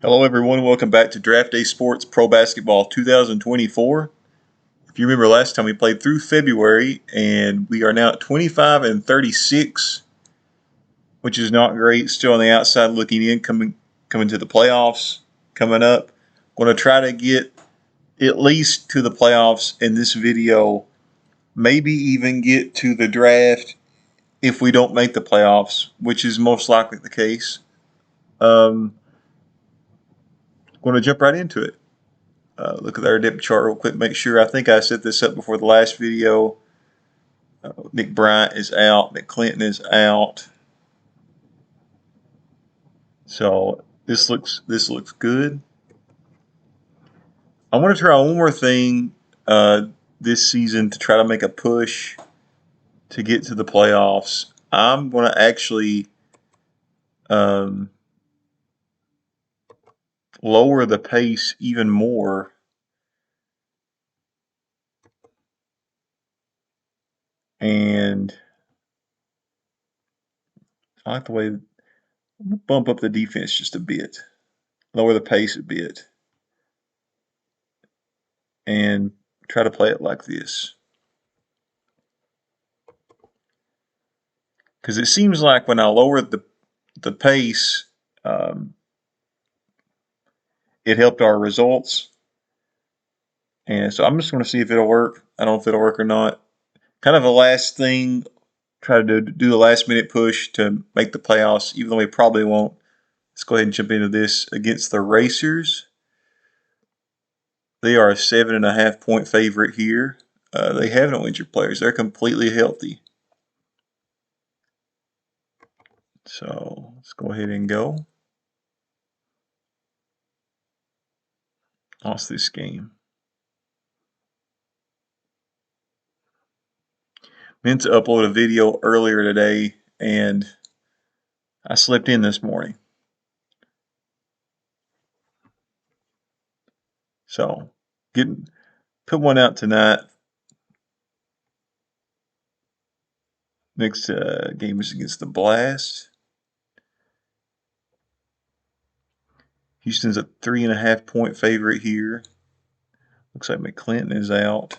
Hello, everyone. Welcome back to Draft Day Sports Pro Basketball 2024. If you remember last time, we played through February, and we are now at 25 and 36, which is not great. Still on the outside looking in, coming to the playoffs coming up. Going to try to get at least to the playoffs in this video, maybe even get to the draft if we don't make the playoffs, which is most likely the case. Going to jump right into it. Look at our depth chart real quick. Make sure. I think I set this up before the last video. Nick Bryant is out. Nick Clinton is out. So this looks good. I want to try one more thing this season to try to make a push to get to the playoffs. I'm going to actually lower the pace even more. And I like the way bump up the defense just a bit, lower the pace a bit, and try to play it like this. Because it seems like when I lowered the pace, it helped our results. And so I'm just going to see if it'll work. I don't know if it'll work or not. Kind of a last thing, try to do a last minute push to make the playoffs, even though we probably won't. Let's go ahead and jump into this against the Racers. They are a 7.5 point favorite here. They have no injured players. They're completely healthy. So let's go ahead and go. Lost this game. Meant to upload a video earlier today, and I slept in this morning. So put one out tonight. Next game is against the Blast. Houston's a 3.5 point favorite here. Looks like McClinton is out.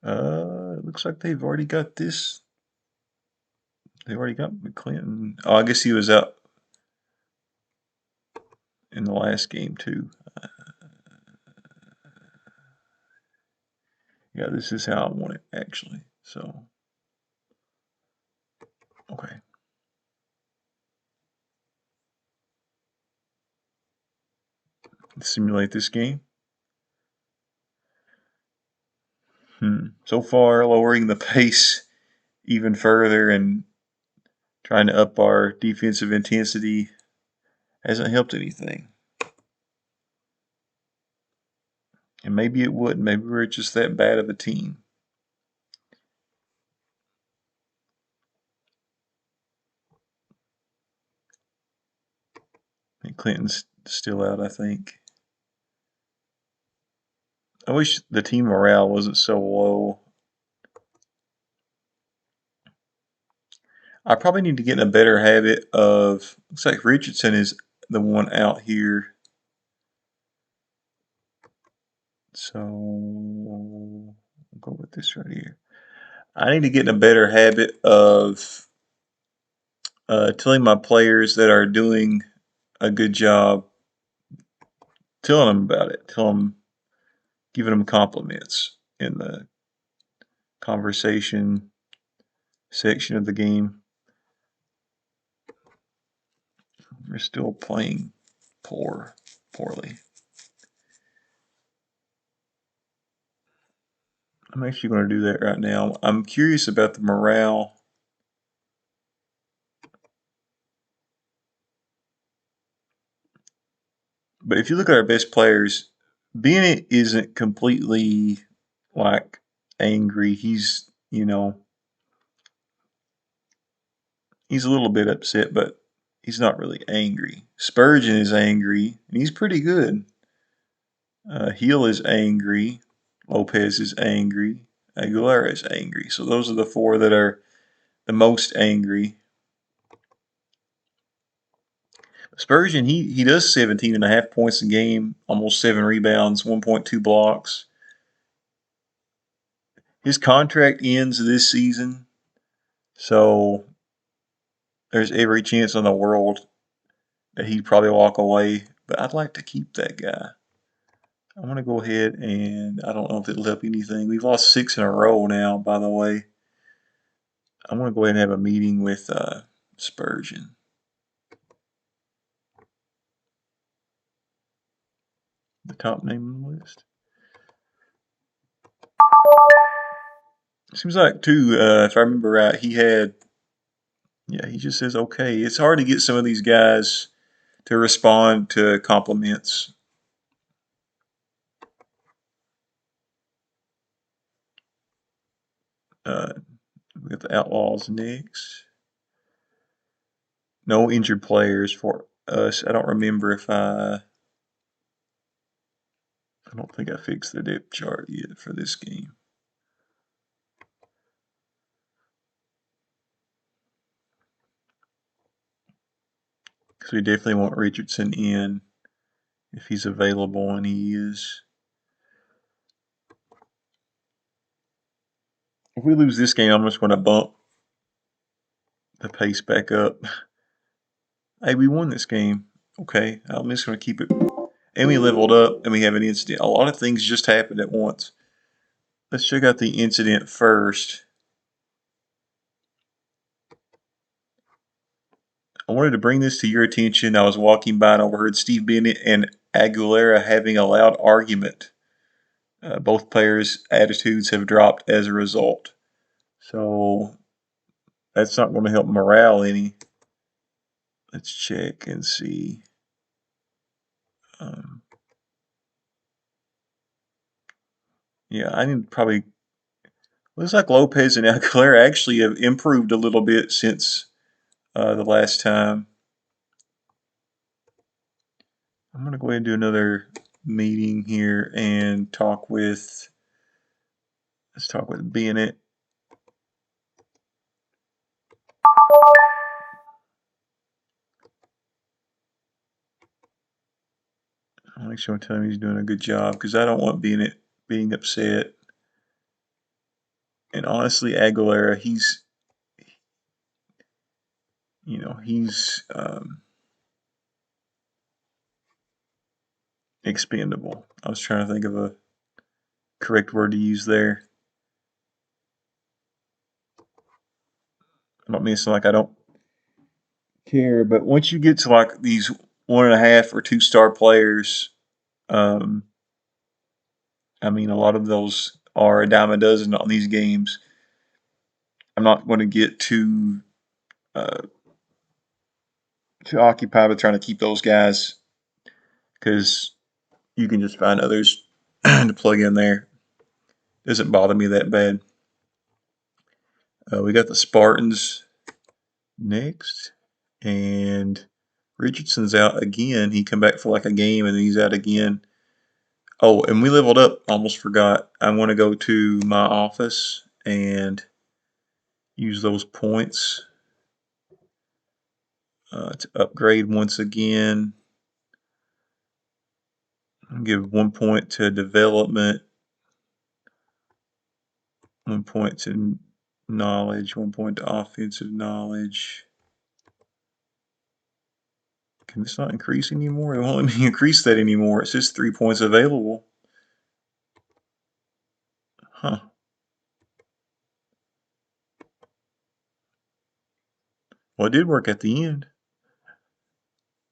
It looks like they've already got this. They've already got McClinton. Oh, I guess he was out in the last game too. Yeah, this is how I want it actually. So, okay. Let's simulate this game. So far, lowering the pace even further and trying to up our defensive intensity hasn't helped anything. And maybe it wouldn't. Maybe we're just that bad of a team. And Clinton's still out, I think. I wish the team morale wasn't so low. I probably need to get in a better habit of. Looks like Richardson is the one out here. So I'll go with this right here. I need to get in a better habit of telling my players that are doing a good job, telling them about it, giving them compliments in the conversation section of the game. We're still playing poorly. I'm actually going to do that right now. I'm curious about the morale. But if you look at our best players, Bennett isn't completely like angry. He's a little bit upset, but he's not really angry. Spurgeon is angry, and he's pretty good. Hill is angry. Lopez is angry. Aguilera is angry. So those are the four that are the most angry. Spurgeon, he does 17.5 points a game, almost 7 rebounds, 1.2 blocks. His contract ends this season, so there's every chance in the world that he'd probably walk away. But I'd like to keep that guy. I'm going to go ahead and I don't know if it'll help anything. We've lost 6 in a row now, by the way. I'm going to go ahead and have a meeting with Spurgeon. The top name on the list. Seems like, too, if I remember right, he just says okay. It's hard to get some of these guys to respond to compliments. We got the Outlaws next. No injured players for us. I don't remember if I don't think I fixed the depth chart yet for this game. Because we definitely want Richardson in if he's available, and he is. If we lose this game, I'm just going to bump the pace back up. Hey, we won this game. Okay, I'm just going to keep it. And we leveled up, and we have an incident. A lot of things just happened at once. Let's check out the incident first. I wanted to bring this to your attention. I was walking by and overheard Steve Bennett and Aguilera having a loud argument. Both players' attitudes have dropped as a result. So that's not going to help morale any. Let's check and see. Yeah, I need probably. Looks like Lopez and Aguilera actually have improved a little bit since the last time. I'm going to go ahead and do another meeting here and talk with. Let's talk with Bennett. I'll make sure I tell him he's doing a good job because I don't want Bennett being upset. And honestly, Aguilera, he's expendable. I was trying to think of a correct word to use there. I don't mean to sound like I don't care, but once you get to like these 1.5 or 2 star players, I mean, a lot of those are a dime a dozen on these games. I'm not going to get too occupied with trying to keep those guys because you can just find others to plug in there. Doesn't bother me that bad. We got the Spartans next, and Richardson's out again. He come back for like a game, and then he's out again. Oh, and we leveled up. Almost forgot. I want to go to my office and use those points to upgrade once again. I'll give 1 point to development, 1 point to knowledge, 1 point to offensive knowledge. Can this not increase anymore? It won't let me increase that anymore. It says 3 points available. Huh. Well, it did work at the end.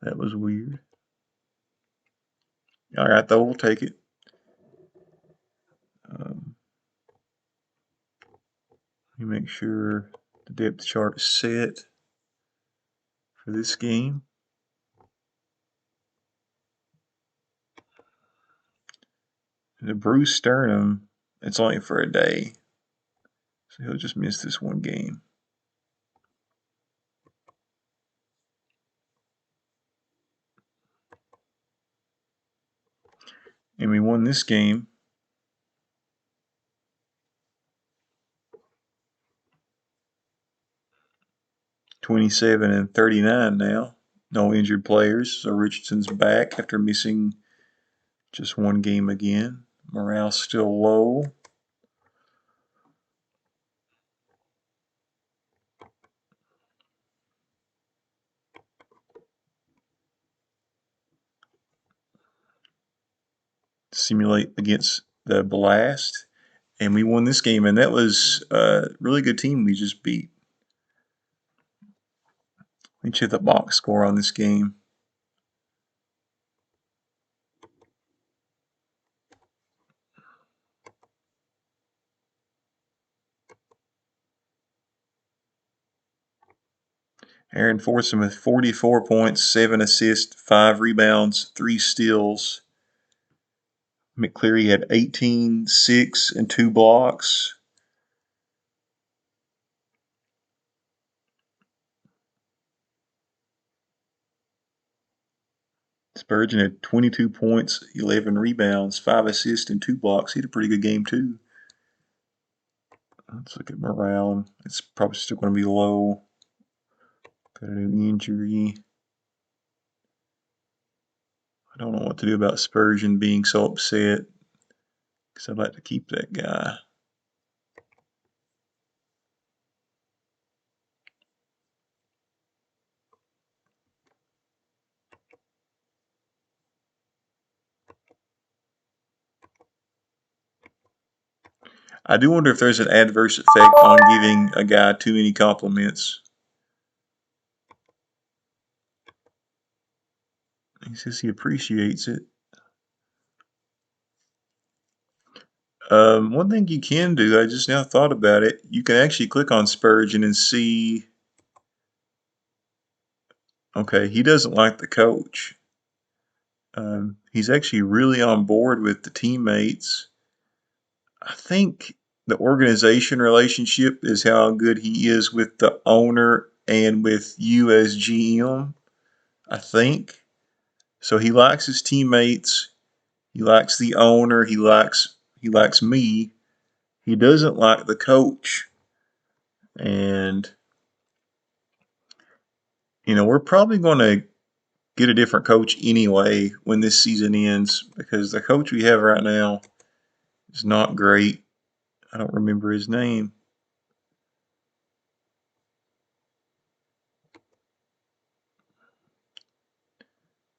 That was weird. All right, though, we'll take it. Let me make sure the depth chart is set for this game. The bruised sternum, it's only for a day. So he'll just miss this one game. and we won this game. 27-39 now. No injured players, so Richardson's back after missing just one game again. Morale's still low. Simulate against the Blast, and we won this game, and that was a really good team we just beat. Let me check the box score on this game. Aaron Forson with 44 points, 7 assists, 5 rebounds, 3 steals. McCleary had 18, 6, and 2 blocks. Spurgeon had 22 points, 11 rebounds, 5 assists, and 2 blocks. He had a pretty good game, too. Let's look at morale. It's probably still going to be low. Got a new injury. I don't know what to do about Spurgeon being so upset because I'd like to keep that guy. I do wonder if there's an adverse effect on giving a guy too many compliments. He says he appreciates it. One thing you can do, I just now thought about it, you can actually click on Spurgeon and see, okay, he doesn't like the coach. He's actually really on board with the teammates. I think the organization relationship is how good he is with the owner and with you as GM, I think. So he likes his teammates, he likes the owner, he likes me. He doesn't like the coach. And we're probably going to get a different coach anyway when this season ends because the coach we have right now is not great. I don't remember his name.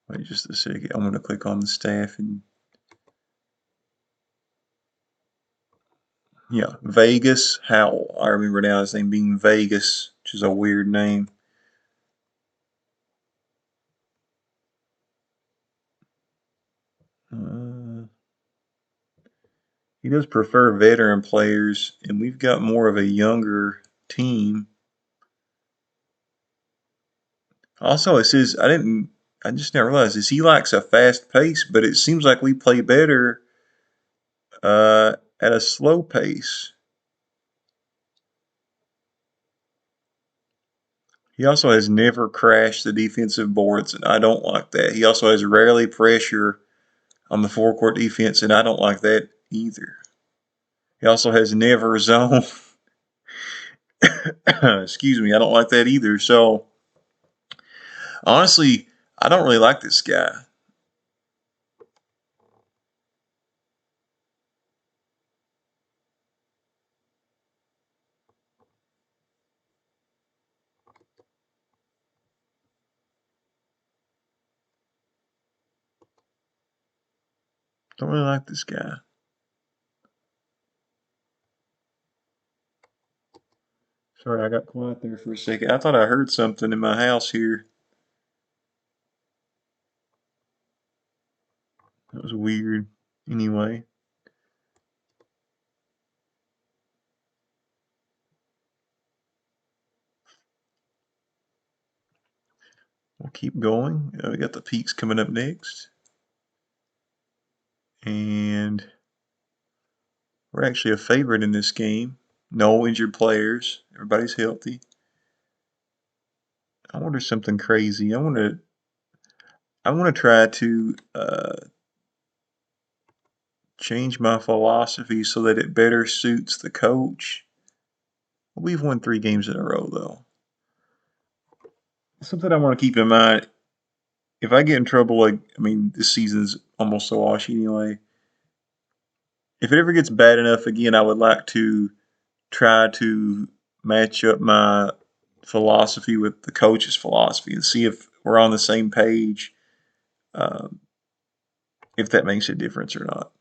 Wait just a second. I'm going to click on the staff and yeah, Vegas Howell. I remember now his name being Vegas, which is a weird name. He does prefer veteran players, and we've got more of a younger team. Also, it says I just now realized this. He likes a fast pace, but it seems like we play better at a slow pace. He also has never crashed the defensive boards, and I don't like that. He also has rarely pressure on the forecourt defense, and I don't like that either. He also has never zone. Excuse me, I don't like that either. So, honestly, I don't really like this guy. Don't really like this guy. Sorry, I got quiet there for a second. I thought I heard something in my house here. That was weird. Anyway, we'll keep going. We got the Peaks coming up next. And we're actually a favorite in this game. No injured players. Everybody's healthy. I wonder something crazy. I want to try to change my philosophy so that it better suits the coach. We've won 3 games in a row, though. Something I want to keep in mind, if I get in trouble, like, I mean, this season's almost so washy anyway. If it ever gets bad enough again, I would like to try to match up my philosophy with the coach's philosophy and see if we're on the same page, um, if that makes a difference or not.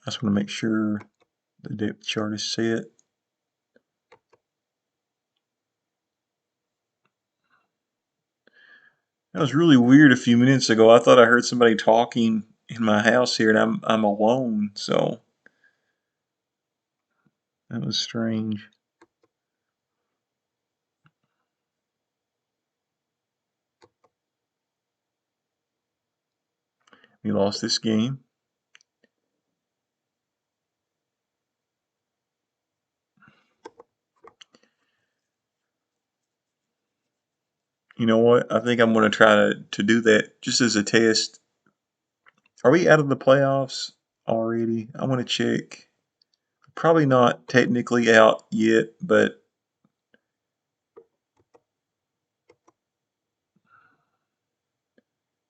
I just want to make sure the depth chart is set. That was really weird a few minutes ago. I thought I heard somebody talking in my house here, and I'm alone, so that was strange. We lost this game. You know what? I think I'm going to try to do that just as a test. Are we out of the playoffs already? I want to check. Probably not technically out yet, but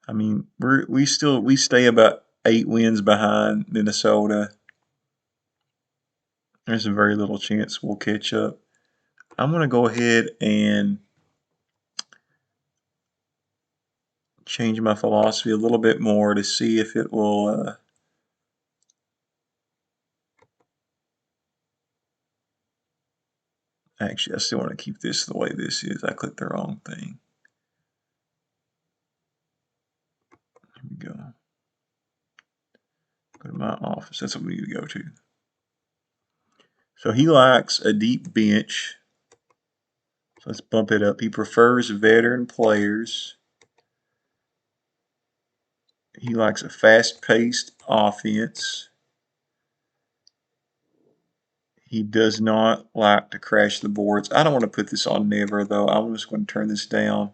I mean, we stay about 8 wins behind Minnesota. There's a very little chance we'll catch up. I'm going to go ahead and change my philosophy a little bit more to see if it will. Actually, I still want to keep this the way this is. I clicked the wrong thing. Here we go. Go to my office. That's what we need to go to. So he likes a deep bench. So let's bump it up. He prefers veteran players. He likes a fast-paced offense. He does not like to crash the boards. I don't want to put this on never, though. I'm just going to turn this down.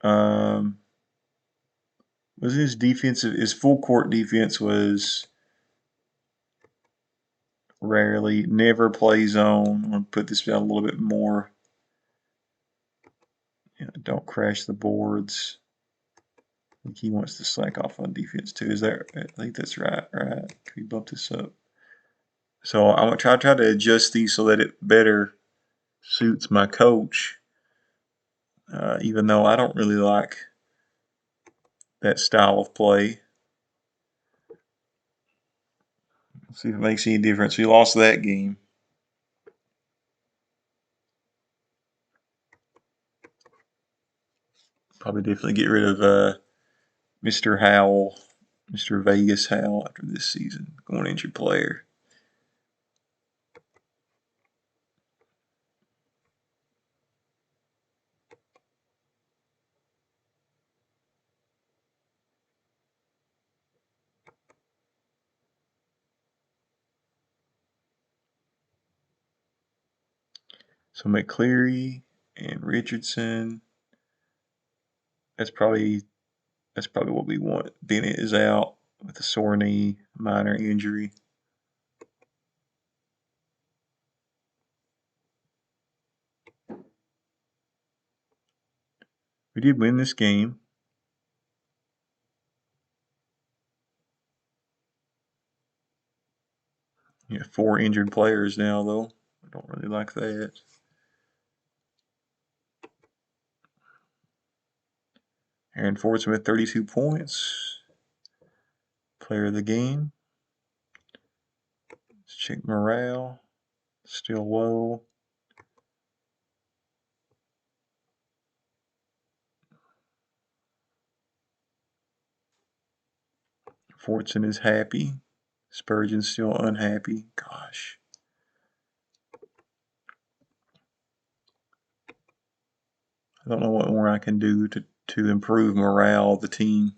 Was his defensive? His full court defense was rarely, never play zone. I'm going to put this down a little bit more. Don't crash the boards. I think he wants to slack off on defense too. Is that? I think that's right. Right. Can we bump this up? So I'm going to try to adjust these so that it better suits my coach. Even though I don't really like that style of play. Let's see if it makes any difference. We lost that game. Probably definitely get rid of Mr. Howell, Mr. Vegas Howell after this season. Going injured player. So McCleary and Richardson. That's probably what we want. Bennett is out with a sore knee, minor injury. We did win this game. We have 4 injured players now, though. I don't really like that. Aaron Fordson with 32 points. Player of the game. Let's check morale. Still low. Fortson is happy. Spurgeon's still unhappy. Gosh. I don't know what more I can do to improve morale of the team.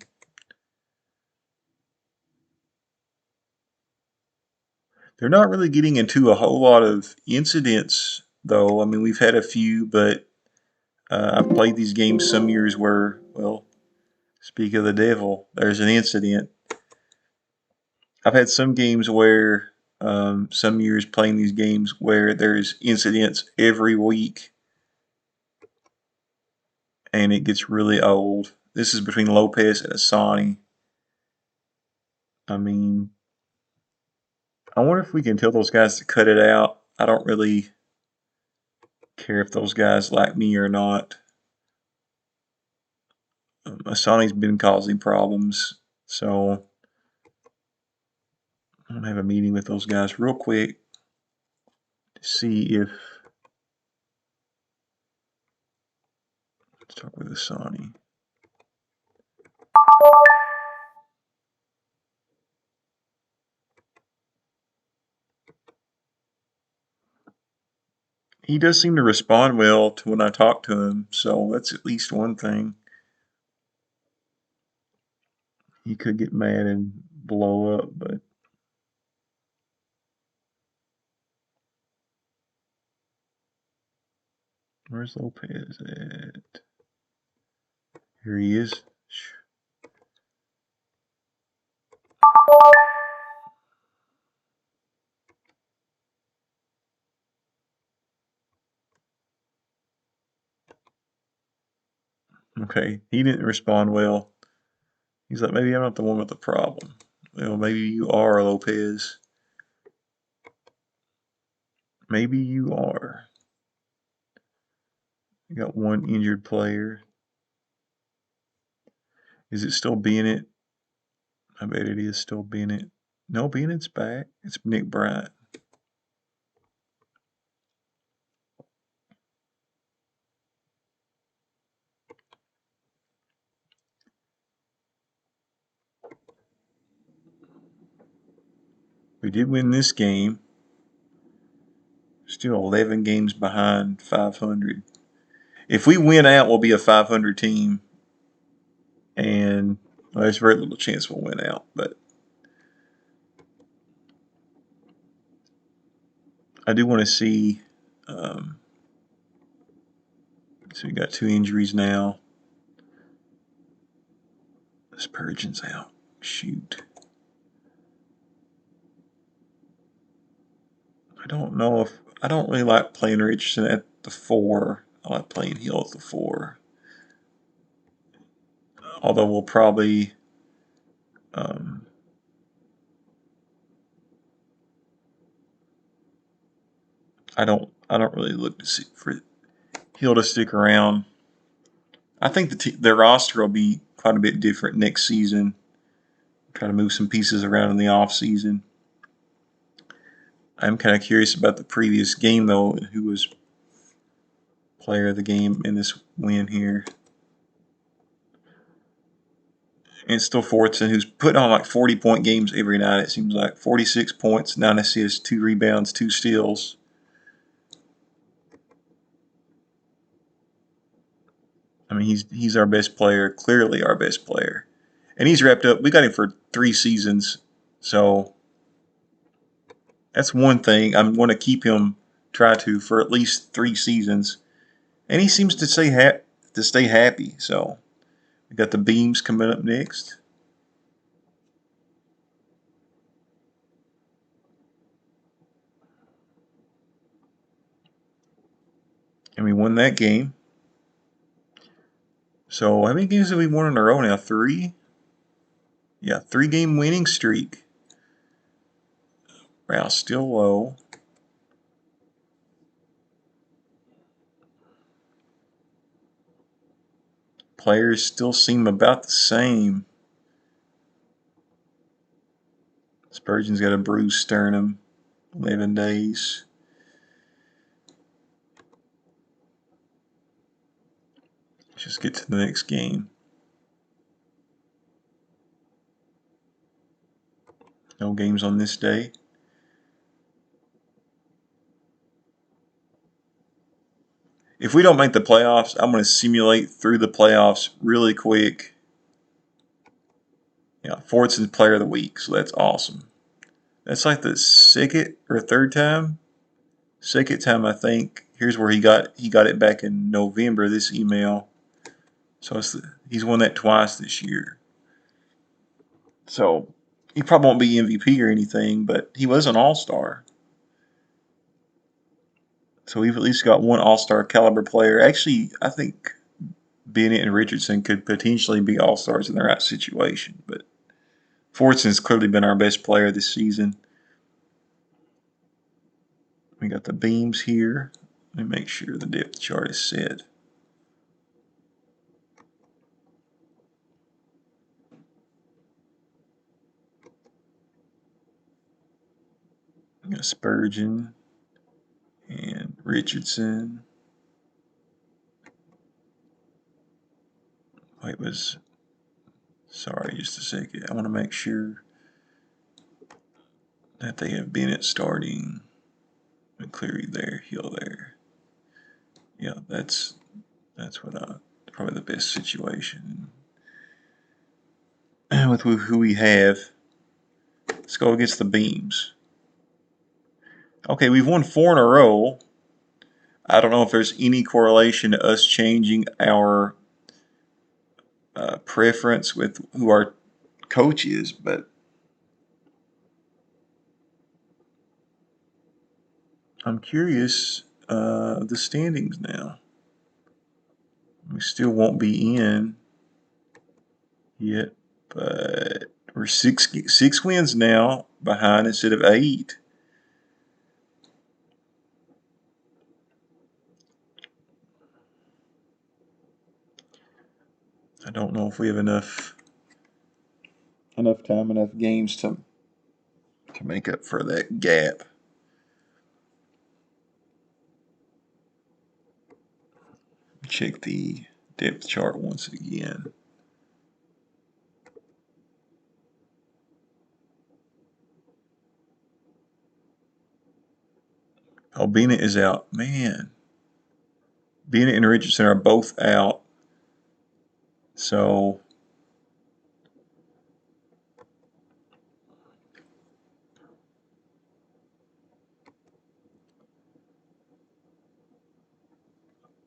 They're not really getting into a whole lot of incidents, though. I mean, we've had a few, but I've played these games some years where, well, speak of the devil, there's an incident. I've had some games where, some years playing these games where there's incidents every week, and it gets really old. This is between Lopez and Asani. I mean, I wonder if we can tell those guys to cut it out. I don't really care if those guys like me or not. Asani's been causing problems, so I'm going to have a meeting with those guys real quick to see if. Let's talk with Asani. He does seem to respond well to when I talk to him, so that's at least one thing. He could get mad and blow up, but where's Lopez at? Here he is. Okay, he didn't respond well. He's like, maybe I'm not the one with the problem. Well, maybe you are, Lopez. Maybe you are. You got one injured player. Is it still Bennett? I bet it is still Bennett. No, Bennett's back. It's Nick Bryant. We did win this game. Still 11 games behind 500. If we win out, we'll be a 500 team. And well, there's very little chance we'll win out. But I do want to see. So we got 2 injuries now. Spurgeon's out. Shoot. I don't know if. I don't really like playing Richardson at the 4. I like playing Hill at the 4. Although we'll probably. I don't really look to see for Hill to stick around. I think their roster will be quite a bit different next season. Try to move some pieces around in the off season. I'm kind of curious about the previous game though, who was player of the game in this win here. And it's still Fortson, who's putting on like 40-point games every night. It seems like 46 points, 9 assists, 2 rebounds, 2 steals. I mean, he's our best player, clearly our best player, and he's wrapped up. We got him for 3 seasons, so that's one thing. I'm going to keep him, try to, for at least 3 seasons, and he seems to stay happy. So we got the Beams coming up next. And we won that game. So how many games have we won in a row now? 3? Yeah, 3-game winning streak. Wow, still low. Players still seem about the same. Spurgeon's got a bruised sternum. 11 days. Let's just get to the next game. No games on this day. If we don't make the playoffs, I'm going to simulate through the playoffs really quick. Yeah, Fortson's player of the week, so that's awesome. That's like the second or third time I think here's where he got it back in November. This email. So he's won that twice this year. So he probably won't be MVP or anything, but he was an All-Star. So we've at least got one All-Star caliber player. Actually, I think Bennett and Richardson could potentially be All-Stars in the right situation, but Fortson's clearly been our best player this season. We got the beams here. Let me make sure the depth chart is set. We got Spurgeon and Richardson. Wait, sorry, just a second. I want to make sure that they have Bennett starting. Cleary there, Hill there. Yeah, that's what probably the best situation. With who we have, let's go against the beams. Okay, we've won 4 in a row. I don't know if there's any correlation to us changing our preference with who our coach is, but I'm curious the standings now. We still won't be in yet, but we're six wins now behind instead of 8. I don't know if we have enough time, enough games to make up for that gap. Check the depth chart once again. Oh, Bennett is out. Man. Bennett and Richardson are both out. So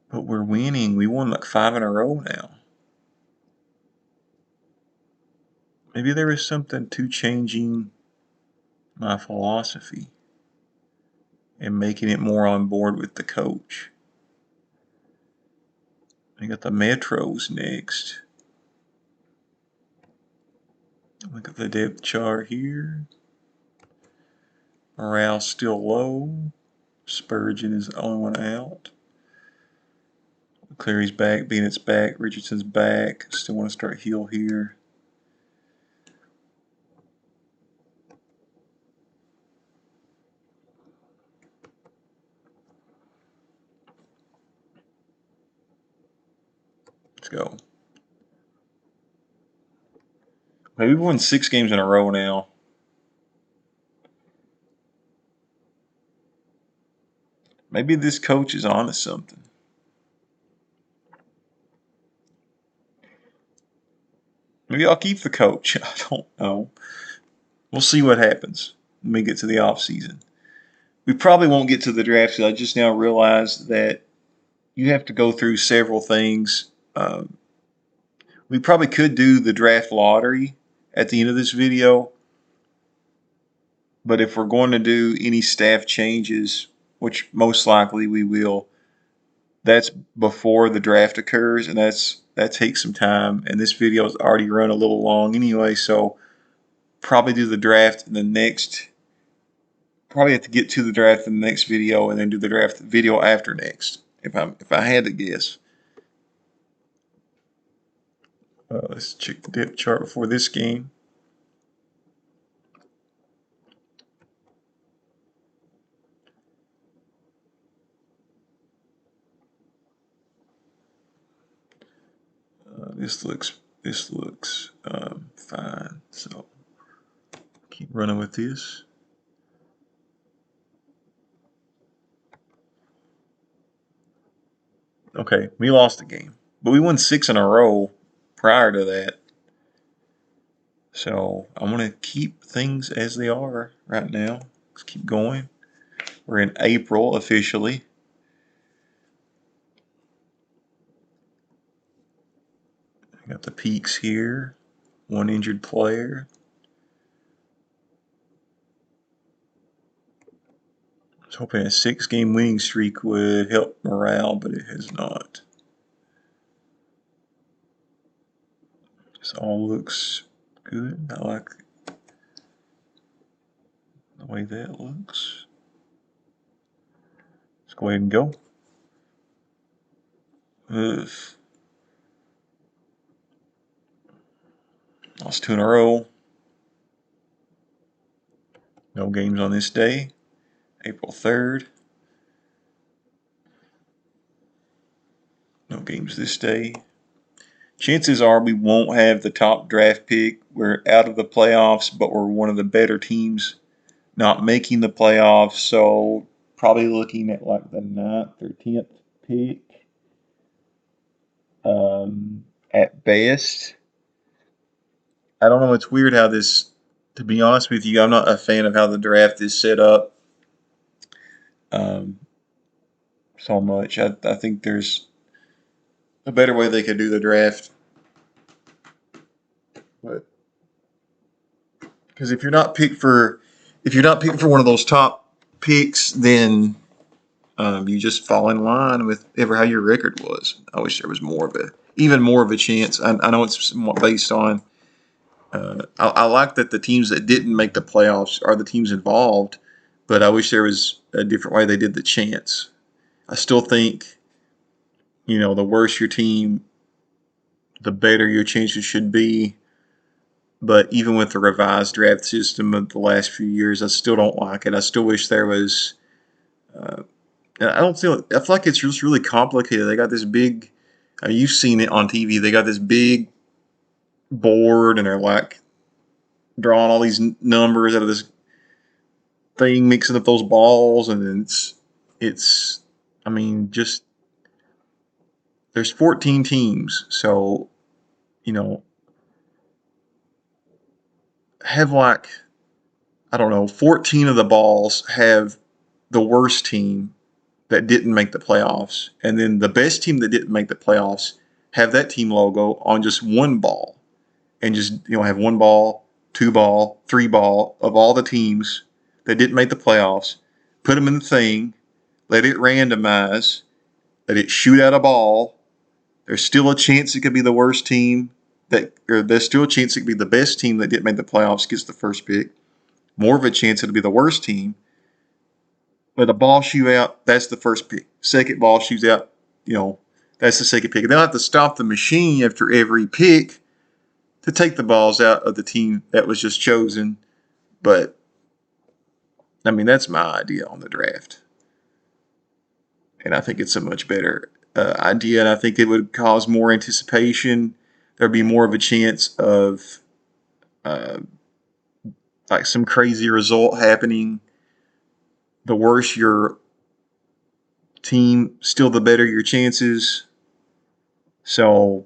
but we're winning. We won like 5 in a row now. Maybe there is something to changing my philosophy and making it more on board with the coach. I got the Metros next. Look at the depth chart here. Morale's still low. Spurgeon is the only one out. Cleary's back, Bennett's back, Richardson's back. Still want to start Hill here. Let's go. Okay, we've won 6 games in a row now. Maybe this coach is on to something. Maybe I'll keep the coach. I don't know. We'll see what happens when we get to the off season. We probably won't get to the draft. I just now realized that you have to go through several things. We probably could do the draft lottery at the end of this video, but if we're going to do any staff changes, which most likely we will, that's before the draft occurs, and that takes some time. And this video is already run a little long anyway, so probably do the draft in the next. Probably have to get to the draft in the next video, and then do the draft video after next. If I had to guess. Let's check the depth chart before this game. This looks fine. So keep running with this. Okay, we lost a game, but we won 6 in a row prior to that. So I'm gonna keep things as they are right now. Let's keep going. We're in April officially. Got the peaks here. One injured player. I was hoping a 6-game winning streak would help morale, but it has not. This all looks good. I like the way that looks. Let's go ahead and go. Ugh. Lost 2 in a row. No games on this day, April 3rd. No games this day. Chances are we won't have the top draft pick. We're out of the playoffs, but we're one of the better teams not making the playoffs. So probably looking at like the 9th or 10th pick at best. I don't know. It's weird how this, to be honest with you, I'm not a fan of how the draft is set up so much. I think there's a better way they could do the draft. But because if you're not picked for one of those top picks, then you just fall in line with ever how your record was. I wish there was even more of a chance. I know it's somewhat based on. I like that the teams that didn't make the playoffs are the teams involved, but I wish there was a different way they did the chance. I still think, the worse your team, the better your chances should be. But even with the revised draft system of the last few years, I still don't like it. I still wish there was. I feel like it's just really complicated. They got this big. You've seen it on TV. They got this big board, and they're like drawing all these numbers out of this thing, mixing up those balls, and then it's. I mean, just there's 14 teams, so have like, I don't know, 14 of the balls have the worst team that didn't make the playoffs, and then the best team that didn't make the playoffs have that team logo on just one ball, and just have 1 ball, 2 ball, 3 ball of all the teams that didn't make the playoffs. Put them in the thing, let it randomize, let it shoot out a ball. There's still a chance it could be the worst team there's still a chance it could be the best team that didn't make the playoffs gets the first pick. More of a chance it'll be the worst team. Let a ball shoot out, that's the first pick. Second ball shoots out, that's the second pick. And they'll have to stop the machine after every pick to take the balls out of the team that was just chosen. But, that's my idea on the draft. And I think it's a much better idea, and I think it would cause more anticipation. There'd be more of a chance of like some crazy result happening. The worse your team, still the better your chances. So,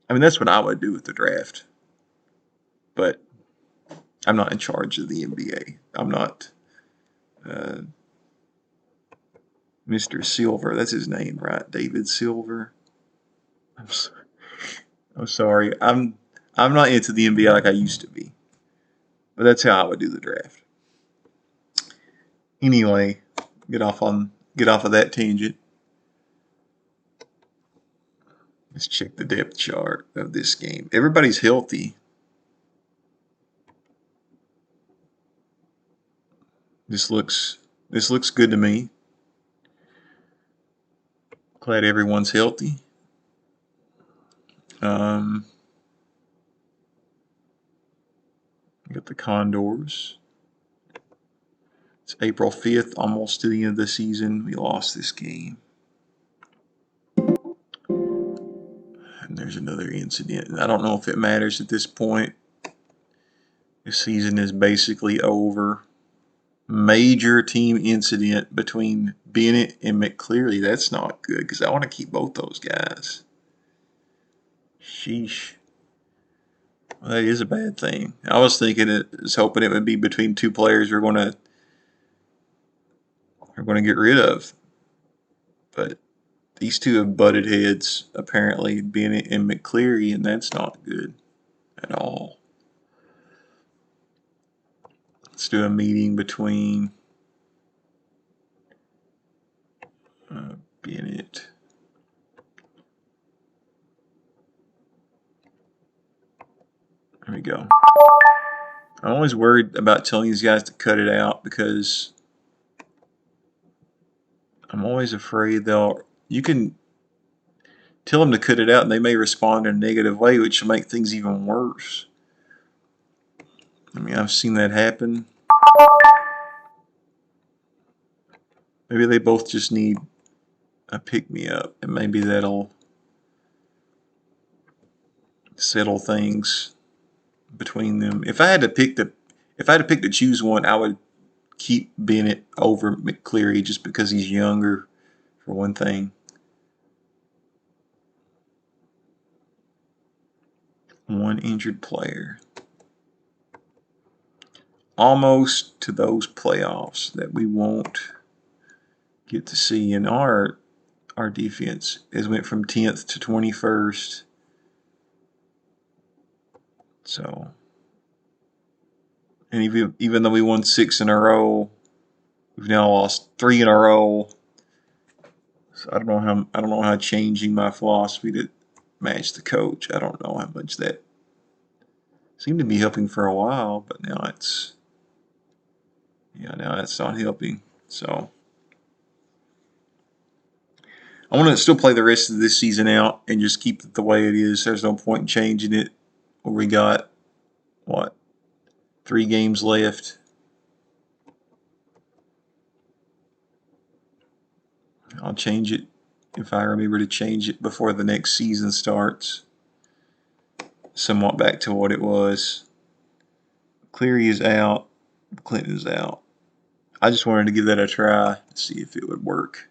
that's what I would do with the draft. But I'm not in charge of the NBA. I'm not Mr. Silver. That's his name, right? David Silver. I'm sorry. I'm not into the NBA like I used to be. But that's how I would do the draft. Anyway, get off of that tangent. Let's check the depth chart of this game. Everybody's healthy. This looks good to me. Glad everyone's healthy. Got the Condors. It's April 5th, almost to the end of the season. We lost this game. And there's another incident. I don't know if it matters at this point. The season is basically over. Major team incident between Bennett and McCleary. That's not good because I want to keep both those guys. Sheesh. Well, that is a bad thing. I was hoping it would be between 2 players we're going to get rid of. But These two have butted heads, apparently, Bennett and McCleary, and that's not good at all. Let's do a meeting between Bennett. There we go. I'm always worried about telling these guys to cut it out because I'm always afraid you can tell them to cut it out and they may respond in a negative way, which will make things even worse. I mean, I've seen that happen. Maybe they both just need a pick-me-up, and maybe that'll settle things between them. If I had to pick to choose one, I would keep Bennett over McCleary just because he's younger, for one thing. One injured player. Almost to those playoffs that we won't get to see in our defense. It went from 10th to 21st. So, and even though we won 6 in a row, we've now lost 3 in a row. So I don't know how changing my philosophy to match the coach. I don't know how much that seemed to be helping for a while, but now it's not helping. So I want to still play the rest of this season out and just keep it the way it is. There's no point in changing it. We got what, 3 games left. I'll change it if I remember to change it before the next season starts. Somewhat back to what it was. Cleary is out. Clinton is out. I just wanted to give that a try, see if it would work.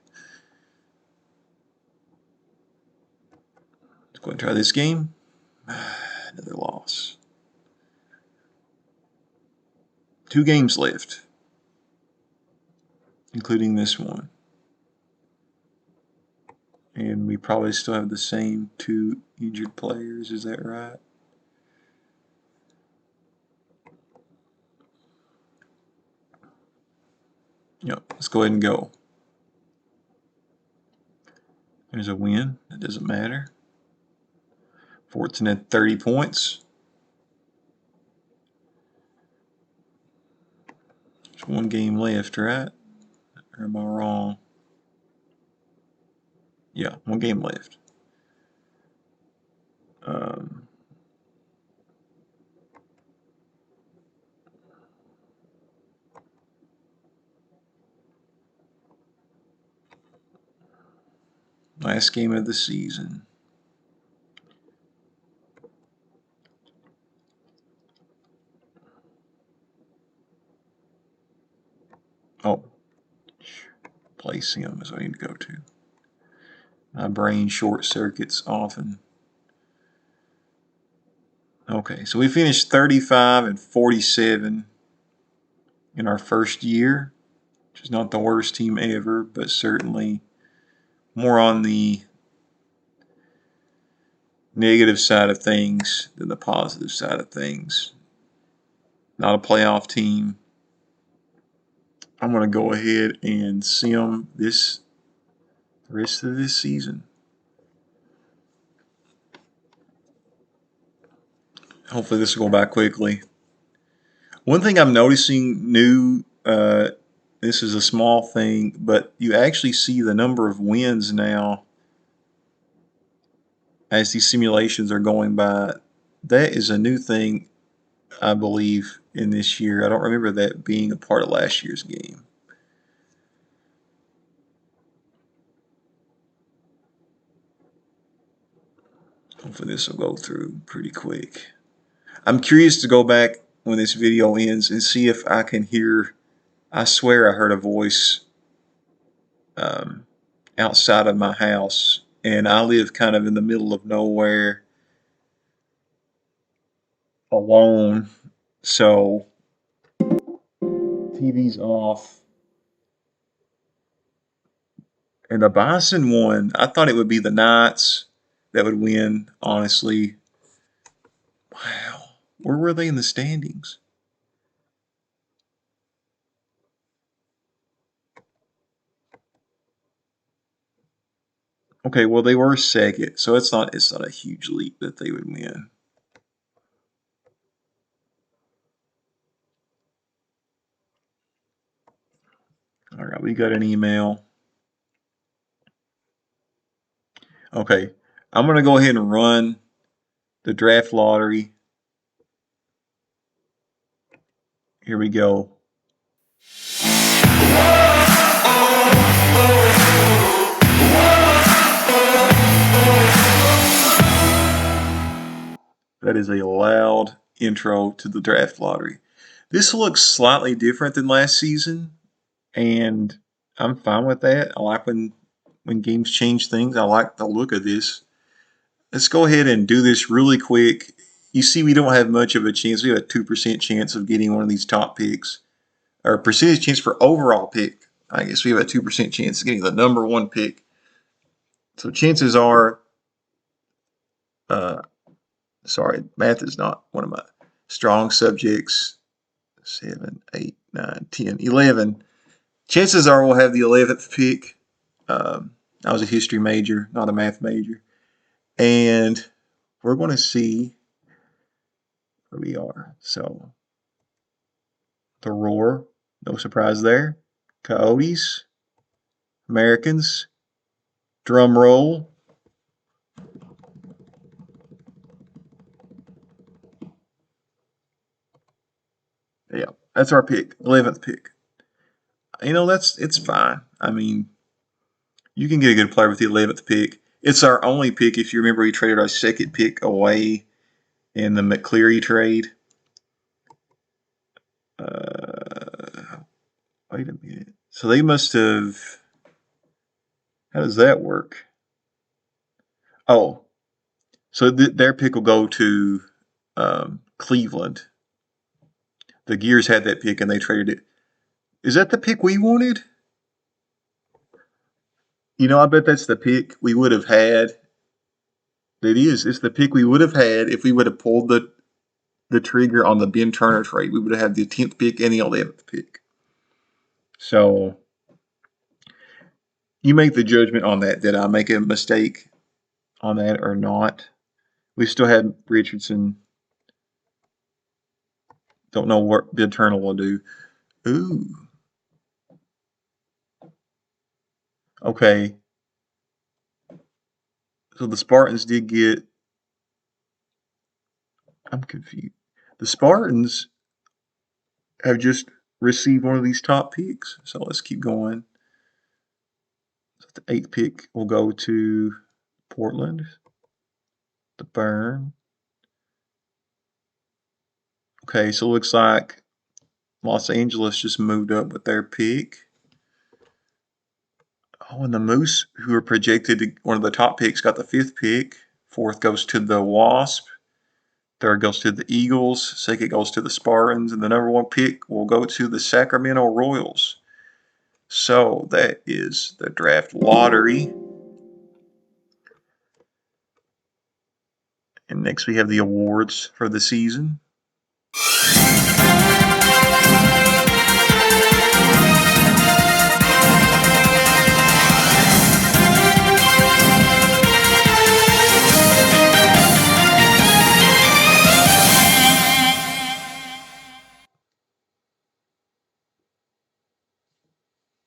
Let's go ahead and try this game. Another loss. 2 games left, including this one. And we probably still have the same 2 injured players. Is that right? Yep. Let's go ahead and go. There's a win. That doesn't matter. Fortson at 30 points. There's 1 game left, right? Or am I wrong? Yeah, 1 game left. Last game of the season. Oh, place him is what I need to go to. My brain short circuits often. Okay, so we finished 35 and 47 in our first year, which is not the worst team ever, but certainly more on the negative side of things than the positive side of things. Not a playoff team. I'm going to go ahead and sim this rest of this season. Hopefully this will go by quickly. One thing I'm noticing new, this is a small thing, but you actually see the number of wins now as these simulations are going by. That is a new thing, I believe, in this year. I don't remember that being a part of last year's game. Hopefully this will go through pretty quick. I'm curious to go back when this video ends and see if I can hear. I swear I heard a voice outside of my house, and I live kind of in the middle of nowhere alone, so TV's off. And the Bison won. I thought it would be the Knights that would win, honestly. Wow. Where were they in the standings? Okay, well they were second, so it's not a huge leap that they would win. All right, we got an email. Okay, I'm gonna go ahead and run the draft lottery. Here we go. That is a loud intro to the draft lottery. This looks slightly different than last season, and I'm fine with that. I like when games change things. I like the look of this. Let's go ahead and do this really quick. You see, we don't have much of a chance. We have a 2% chance of getting one of these top picks, or percentage chance for overall pick. I guess we have a 2% chance of getting the number one pick. So chances are, uh, sorry, math is not one of my strong subjects. 7, 8, 9, 10, 11. Chances are we'll have the 11th pick. I was a history major, not a math major. And we're going to see where we are. So, the Roar, no surprise there. Coyotes, Americans, drum roll. Yeah, that's our pick, 11th pick. It's fine. I mean, you can get a good player with the 11th pick. It's our only pick. If you remember, we traded our second pick away in the McCleary trade. Wait a minute. So they must have. How does that work? Oh, so their pick will go to Cleveland. The Gears had that pick and they traded it. Is that the pick we wanted? I bet that's the pick we would have had. It is. It's the pick we would have had if we would have pulled the trigger on the Ben Turner trade. We would have had the 10th pick and the 11th pick. So you make the judgment on that. Did I make a mistake on that or not? We still had Richardson. Don't know what Ben Turner will do. Ooh. Okay. So the Spartans did get. I'm confused. The Spartans have just received one of these top picks. So let's keep going. So the 8th pick will go to Portland. The Burn. Okay, so it looks like Los Angeles just moved up with their pick. Oh, and the Moose, who are projected to one of the top picks, got the 5th pick. 4th goes to the Wasp. 3rd goes to the Eagles. 2nd goes to the Spartans. And the number 1 pick will go to the Sacramento Royals. So that is the draft lottery. And next we have the awards for the season.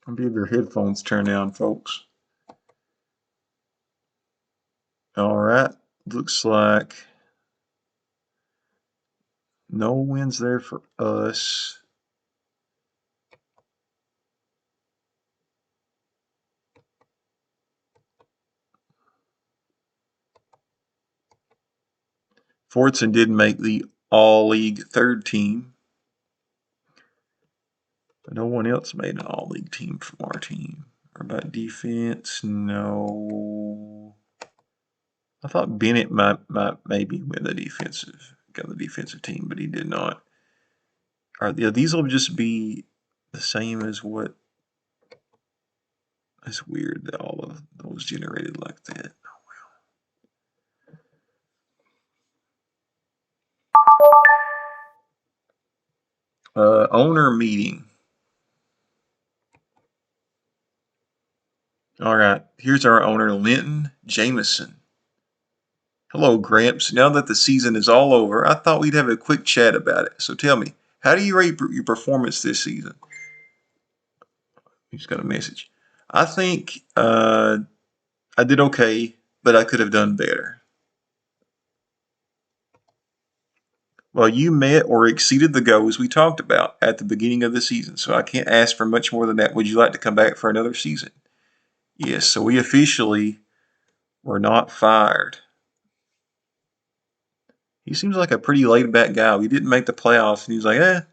Maybe have your headphones turned down, folks. All right. Looks like no wins there for us. Fortson did make the all-league 3rd team. But no one else made an all-league team from our team. Or about defense? No. I thought Bennett might maybe win the defensive team, but he did not. All right, these will just be the same as what It's weird that all of those generated like that. Owner meeting. All right, here's our owner, Linton Jameson. Hello, Gramps. Now that the season is all over, I thought we'd have a quick chat about it. So tell me, how do you rate your performance this season? He's got a message. I think I did okay, but I could have done better. Well, you met or exceeded the goals we talked about at the beginning of the season, so I can't ask for much more than that. Would you like to come back for another season? Yes, so we officially were not fired. He seems like a pretty laid back guy. We didn't make the playoffs, and he was like,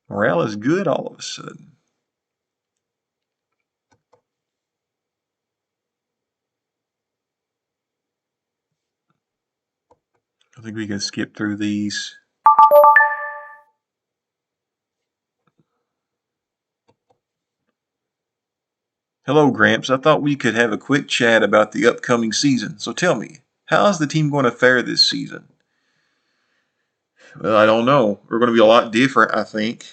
morale is good all of a sudden. I think we can skip through these. Hello, Gramps. I thought we could have a quick chat about the upcoming season. So tell me, how's the team going to fare this season? Well, I don't know. We're going to be a lot different, I think.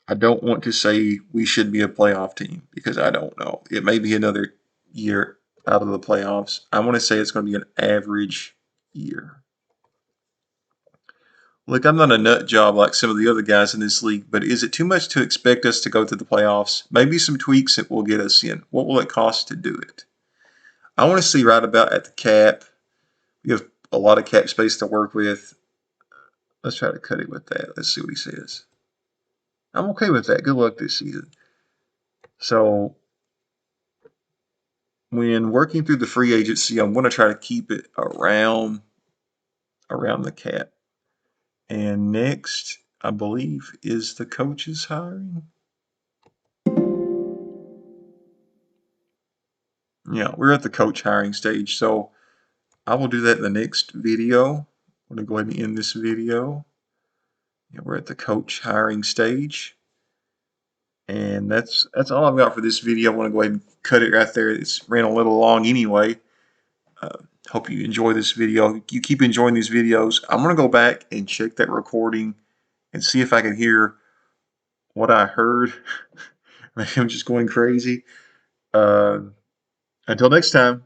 I don't want to say we should be a playoff team because I don't know. It may be another year out of the playoffs. I want to say it's going to be an average year. Look, I'm not a nut job like some of the other guys in this league, but is it too much to expect us to go to the playoffs? Maybe some tweaks that will get us in. What will it cost to do it? I want to see right about at the cap. We have a lot of cap space to work with. Let's try to cut it with that. Let's see what he says. I'm okay with that. Good luck this season. So when working through the free agency, I'm going to try to keep it around the cap. And next, I believe, is the coaches hiring. Yeah, we're at the coach hiring stage. So I will do that in the next video. I'm going to go ahead and end this video. Yeah, we're at the coach hiring stage. And that's all I've got for this video. I want to go ahead and cut it right there. It's ran a little long anyway. Uh, Hope you enjoy this video. You keep enjoying these videos. I'm going to go back and check that recording and see if I can hear what I heard. Maybe I'm just going crazy. Until next time.